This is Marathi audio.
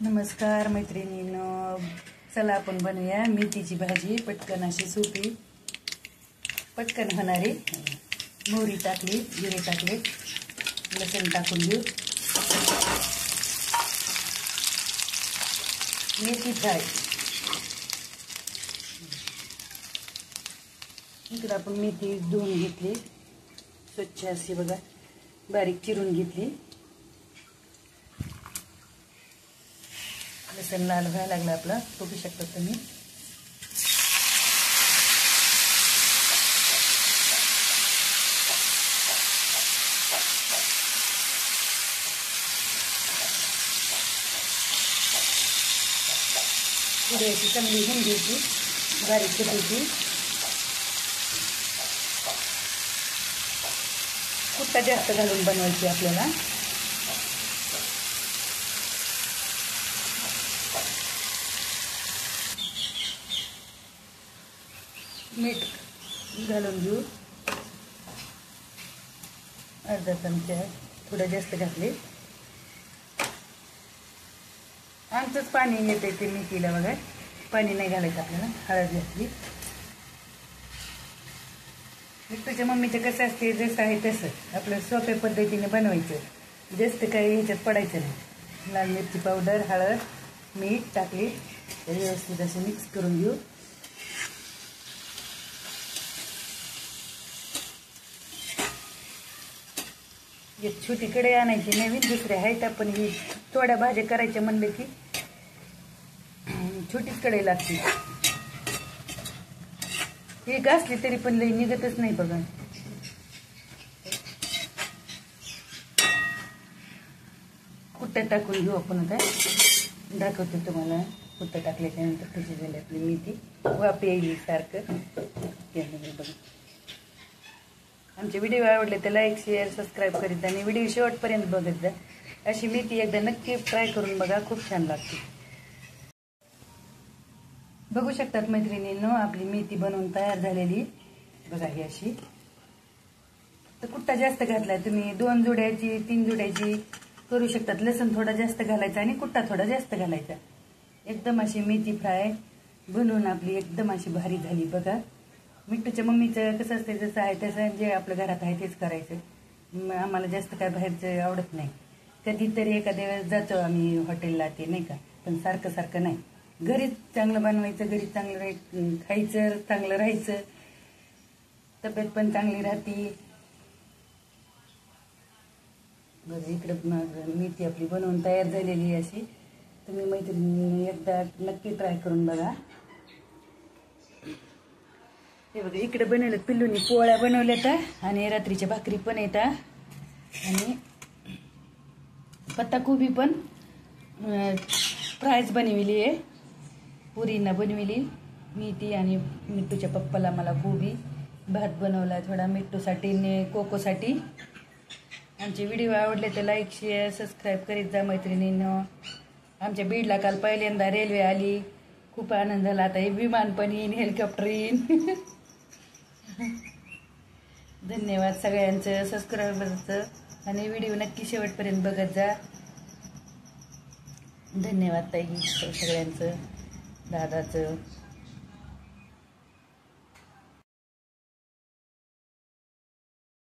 नमस्कार मैत्रिणींनो, चला आपण बनवूया मेथीची भाजी. पटकन अशी सोपी पटकन होणारी. मोहरी टाकली, जिरे टाकले, लसूण टाकून घेऊ. मेथी फ्राय. इकडे आपण मेथी धुवून घेतली, स्वच्छ अशी बघा, बारीक चिरून घेतली. लसूण लाल व्हायला लागला आपला, बघू शकता तुम्ही. पुढे अशी चांगली होऊन घ्यायची, बारीक करायची. कुट्टा जास्त घालून बनवायची आपल्याला. मीठ घालून घेऊ, अर्धा चमचा, थोडं जास्त घातले. आमचंच पाणी येते ते मेथीला बघा, पाणी नाही घालायचं आपल्याला. हळद घातली. तुझ्या मम्मीचं कसं असते, जसं आहे तसं आपलं सोप्या पद्धतीने बनवायचं, जास्त काही ह्याच्यात पडायचं नाही. लाल मिरची पावडर, हळद, मीठ टाकली, व्यवस्थित असं मिक्स करून घेऊ. एक छोटी कढई आणायची नवीन, दुसऱ्या आहेत आपण ही थोड्या भाज्या करायच्या म्हणलं की छोटीच कढई लागते. एक असली तरी पण लई निघतच नाही बघा. कुट्टा टाकून घेऊ आपण. आता दाखवते तुम्हाला. कुट्टा टाकल्याच्यानंतर कशी झाली आपली मेथी. वाफ येईल सारखं. बघा, आमचे व्हिडिओ आवडले तर लाईक, शेअर, सबस्क्राईब करीत आणि व्हिडिओ शेवटपर्यंत बघत जा. अशी मेथी एकदा नक्की ट्राय करून बघा, खूप छान लागते. बघू शकतात मैत्रिणींनो, आपली मेथी बनवून तयार झालेली बघा. ही अशी. तर कुट्टा जास्त घातलाय तुम्ही, 2 जुड्याची 3 जुड्याची करू शकतात. लसूण थोडा जास्त घालायचा आणि कुट्टा थोडा जास्त घालायचा. एकदम अशी मेथी फ्राय बनवून आपली एकदम अशी भारी झाली बघा. मिठूच्या मम्मीचं कसं असते, जसं आहे तसं जे आपल्या घरात आहे तेच करायचं. आम्हाला जास्त काय बाहेरचं आवडत नाही. कधीतरी एखाद्या वेळेस जातो आम्ही हॉटेलला, ते नाही का, पण सारखं सारखं नाही. घरीच चांगलं बनवायचं, घरीच चांगलं खायचं, चांगलं राहायचं, तब्येत पण चांगली राहते. बरं, इकडं मेथी आपली बनवून तयार झालेली अशी. तुम्ही मैत्रिणी एकदा नक्की ट्राय करून बघा. हे बघा, इकडे बनवलेत पिल्लूनी पोळ्या बनवल्यात आणि रात्रीच्या भाकरी पण येतात. आणि पत्ताकोबी पण फ्रायच बनविली आहे. पुरींना बनविली मेथी आणि मिठूच्या पप्पाला मला कोबी. भात बनवला थोडा मिठूसाठी आणि कोकोसाठी. आमचे व्हिडिओ आवडले तर लाईक, शेअर, सबस्क्राईब करीत जा मैत्रिणींनो. आमच्या बीडला काल पहिल्यांदा रेल्वे आली, खूप आनंद झाला. आता हे विमान पण येईन, हेलिकॉप्टर येईन. धन्यवाद सगळ्यांचं, सबस्क्रायबरचं. आणि व्हिडिओ नक्की शेवटपर्यंत बघत जा. धन्यवाद ताई सगळ्यांचं, दादाचं.